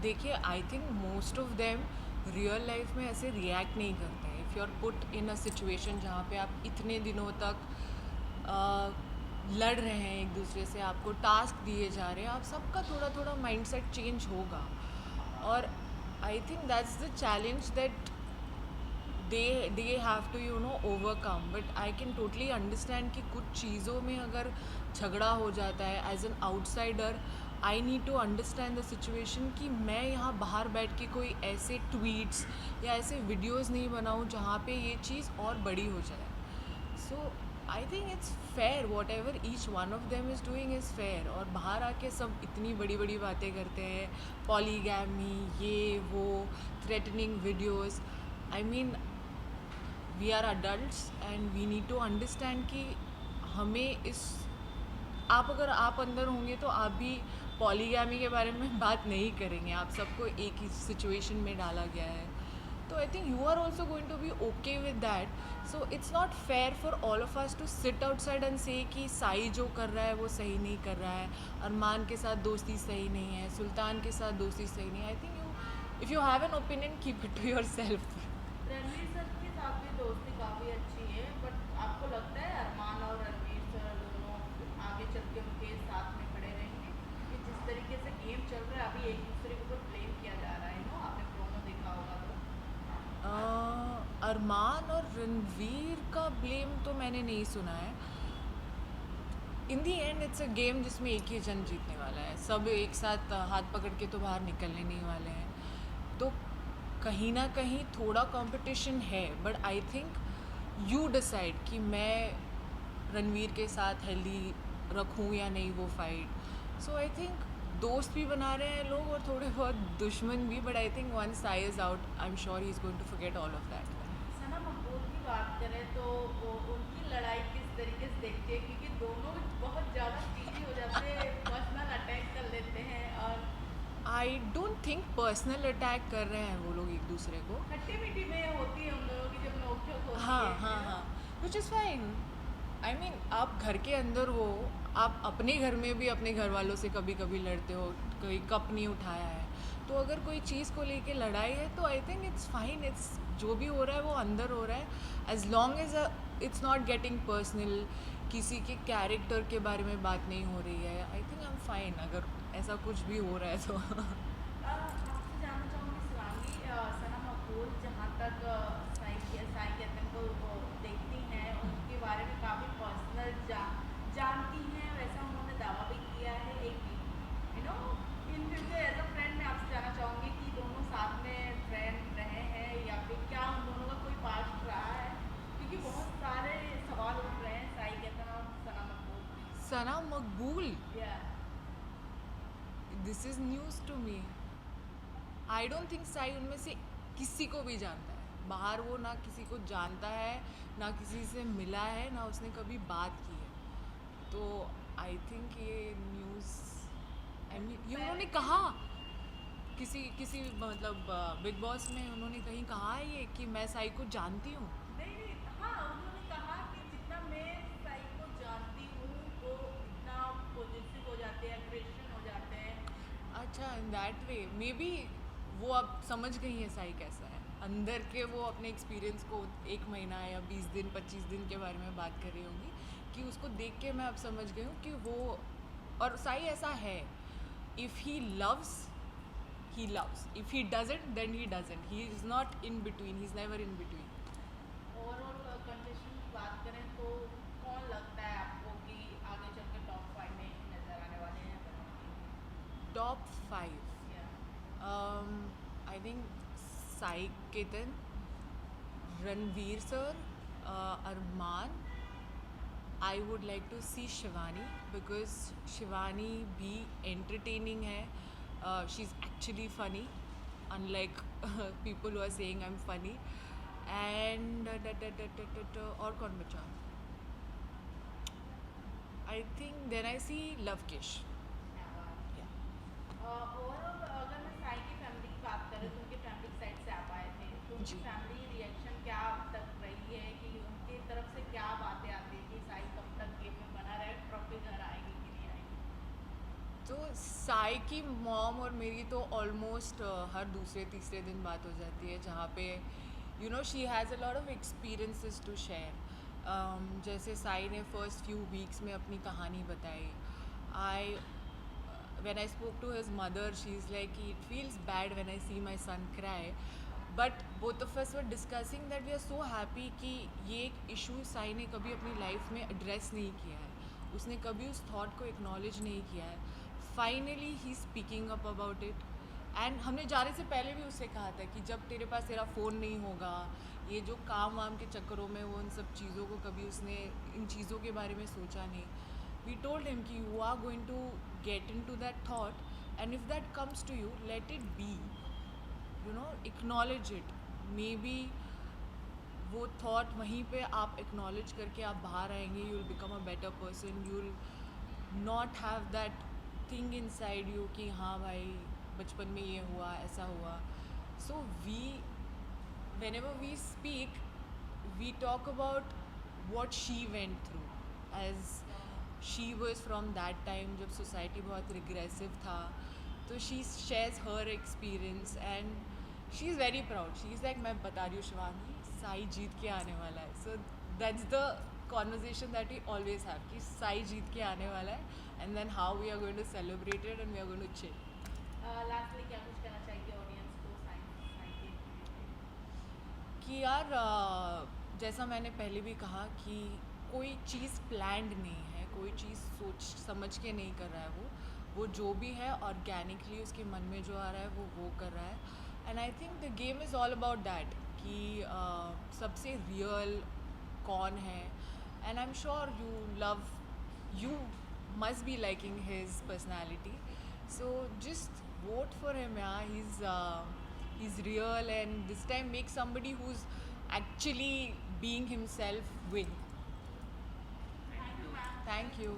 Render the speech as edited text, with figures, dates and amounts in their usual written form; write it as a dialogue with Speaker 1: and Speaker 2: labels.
Speaker 1: देखिए, I think most of them real life में ऐसे रिएक्ट नहीं करते हैं। If you are put in a situation जहाँ पे आप इतने दिनों तक लड़ रहे हैं एक दूसरे से, आपको टास्क दिए जा रहे हैं, आप सबका थोड़ा थोड़ा माइंडसेट चेंज होगा। और I think that's the challenge that they have to overcome. But I can totally understand कि कुछ चीज़ों में अगर झगड़ा हो जाता है, as an outsider I need to understand the situation कि मैं यहाँ बाहर बैठ के कोई ऐसे ट्वीट्स या ऐसे वीडियोज़ नहीं बनाऊँ जहाँ पे ये चीज़ और बड़ी हो जाए। So I think it's fair, whatever each one of them is doing is fair. और बाहर आके सब इतनी बड़ी बड़ी बातें करते हैं, पॉलीगैमी, ये वो, threatening videos. I mean, we are adults and we need to understand कि हमें इस आप अगर आप अंदर होंगे तो आप भी पॉलीगैमी के बारे में बात नहीं करेंगे। आप सबको एक ही सिचुएशन में डाला गया है, तो I think you are also going to be okay with that. So it's not fair for all of us to sit outside and say कि साई जो कर रहा है वो सही नहीं कर रहा है, अरमान के साथ दोस्ती सही नहीं है, सुल्तान के साथ दोस्ती सही नहीं है। I think you, if you have an opinion, keep it to yourself.
Speaker 2: Ranveer sir के साथ भी दोस्ती काफ़ी अच्छी है, बट आपको लगता है अरमान और रणवीर सर दोनों आगे चल के उनके साथ में खड़े रहेंगे? कि जिस तरीके से गेम चल रहा है अभी एक दूसरे के ऊपर ब्लेम किया जा रहा है, नो आपने प्रोमो देखा होगा तो।
Speaker 1: अरमान और रणवीर का ब्लेम तो मैंने नहीं सुना है। इन दी एंड इट्स अ गेम जिसमें एक ही जन जीतने वाला है। सब एक साथ हाथ पकड़ के तो बाहर निकलने नहीं वाले हैं। तो कहीं ना कहीं थोड़ा कंपटीशन है, but I think you decide कि मैं रणवीर के साथ हेल्दी रखूं या नहीं वो फाइट। सो आई थिंक दोस्त भी बना रहे हैं लोग और थोड़े बहुत दुश्मन भी, but I think one Sai is out, I am sure he is going to forget all of that.
Speaker 2: Sana Maqbool की बात करें तो उनकी लड़ाई किस तरीके से देखते हैं, क्योंकि दोनों बहुत ज़्यादा चीज़ी हो जाते हैं, पर्सनल अटैक कर लेते हैं और
Speaker 1: आई डोंट थिंक पर्सनल अटैक कर रहे हैं वो लोग एक दूसरे को।
Speaker 2: खट्टी मीठी में होती है उन लोगों की जब नोक-झोंक होती
Speaker 1: हाँ
Speaker 2: है,
Speaker 1: हाँ
Speaker 2: यू नो।
Speaker 1: हाँ, which is fine. I mean, आप घर के अंदर हो, आप अपने घर में भी अपने घर वालों से कभी कभी लड़ते हो, कोई कप नहीं उठाया है, तो अगर कोई चीज़ को लेके लड़ाई है तो I think it's fine. It's जो भी हो रहा है वो अंदर हो रहा है, as long as it's not getting personal, किसी के कैरेक्टर के बारे में बात नहीं हो रही है। I think I am fine अगर ऐसा कुछ भी हो रहा है तो।
Speaker 2: आपसे जानना चाहूँगी शिवांगी, सना मकबूल जहाँ तक साई केतन को देखती हैं, उनके बारे में काफ़ी पर्सनल जानती हैं, वैसा उन्होंने दावा भी किया है। एक you know in future as a friend मैं आपसे जानना चाहूँगी कि दोनों साथ में फ्रेंड रहे हैं या फिर क्या उन दोनों का कोई पास्ट रहा है, क्योंकि बहुत सारे सवाल उठ रहे हैं साई केतन और सना मकबूल पे।
Speaker 1: सना मकबूल,
Speaker 2: या
Speaker 1: this is news to me. I don't think Sai उनमें से किसी को भी जानता है। बाहर वो ना किसी को जानता है, ना किसी से मिला है, ना उसने कभी बात की है। तो आई थिंक ये न्यूज़, आई मीन, ये उन्होंने कहा किसी किसी मतलब बिग बॉस में उन्होंने कहीं कहा है ये कि मैं साई को जानती हूँ।
Speaker 2: नहीं नहीं, हाँ उन्होंने कहा कि जितना मैं साई को जानती हूँ वो इतना पॉजिटिव हो जाते हैं, अग्रेशन हो जाते हैं।
Speaker 1: अच्छा, in that way may be वो अब समझ गई है साई कैसा है अंदर के। वो अपने एक्सपीरियंस को 1 महीना या 20 दिन 25 दिन के बारे में बात कर रही होंगी कि उसको देख के मैं अब समझ गई हूँ कि वो, और साई ऐसा है, if he loves he loves, if he doesn't then he doesn't, he is not in between, he is never in between.
Speaker 2: Overall contestant की बात करें तो कौन लगता है आपको कि आगे चल के टॉप 5 में नजर आने वाले हैं दोनों
Speaker 1: टॉप 5,
Speaker 2: टीम? या
Speaker 1: I think Sai Ketan, Ranveer sir, Armaan. I would like to see Shivani because Shivani भी एंटरटेनिंग है, she is actually funny unlike people who are saying I am funny. And और कौन बचा? I think then I see Luvkesh.
Speaker 2: क्या बात
Speaker 1: या
Speaker 2: है। ओवरऑल अगर मैं साई की फैमिली की बात करें तो उनके फैमिली साइड से आप आए थे, तो उनकी
Speaker 1: जी,
Speaker 2: फैमिली रिएक्शन क्या अब तक रही है, कि उनकी तरफ से क्या बातें आती है कि साई कब तक गेम में बना रहे, ट्रॉफी घर आएगी कि नहीं आएगी?
Speaker 1: तो साई की मॉम और मेरी तो ऑलमोस्ट हर दूसरे तीसरे दिन बात हो जाती है, जहाँ पे she has a lot of experiences to share. जैसे साई ने फर्स्ट फ्यू वीक्स में अपनी कहानी बताई। आई when I spoke to his mother, she's like, it feels bad when I see my son cry. But both of us were discussing that we are so happy कि ये एक issue Sai ने कभी अपनी लाइफ में एड्रेस नहीं किया है, उसने कभी उस थॉट को एक्नॉलेज नहीं किया है. Finally he speaking up about it. And हमने जाने से पहले भी उससे कहा था कि जब तेरे पास तेरा फ़ोन नहीं होगा, ये जो काम वाम के चक्करों में वो उन सब चीज़ों को कभी उसने इन चीज़ों के बारे में सोचा नहीं. We told him कि you are going to get into that thought, and if that comes to you, let it be. Acknowledge it. Maybe वो thought वहीं पे आप acknowledge करके आप बाहर आएंगे, you'll become a better person. You'll not have that thing inside you कि हाँ भाई बचपन में ये हुआ, ऐसा हुआ. So whenever we speak, we talk about what she went through, as she was from that time जब सोसाइटी बहुत रिग्रेसिव था. तो she shares her experience and she is very proud. She is like, मैं बता रही हूँ शिवांगी, साई जीत के आने वाला है. So that's the conversation that we always have कि साई जीत के आने वाला है, and then how we are going to celebrate it and we are going to chill.
Speaker 2: Lastly क्या कुछ कहना चाहिए ऑडियंस को साइंस के
Speaker 1: कि यार जैसा मैंने पहले भी कहा कि कोई चीज़ प्लान्ड नहीं है, कोई चीज़ सोच समझ के नहीं कर रहा है. वो जो भी है ऑर्गेनिकली उसके मन में जो आ रहा है वो कर रहा है. And I think the game is all about that कि सबसे रियल कौन है. And I am sure you must be liking his personality. So just vote for him. He's real, and this time make somebody who's actually being himself win.
Speaker 2: Thank you ma'am.
Speaker 1: Thank you.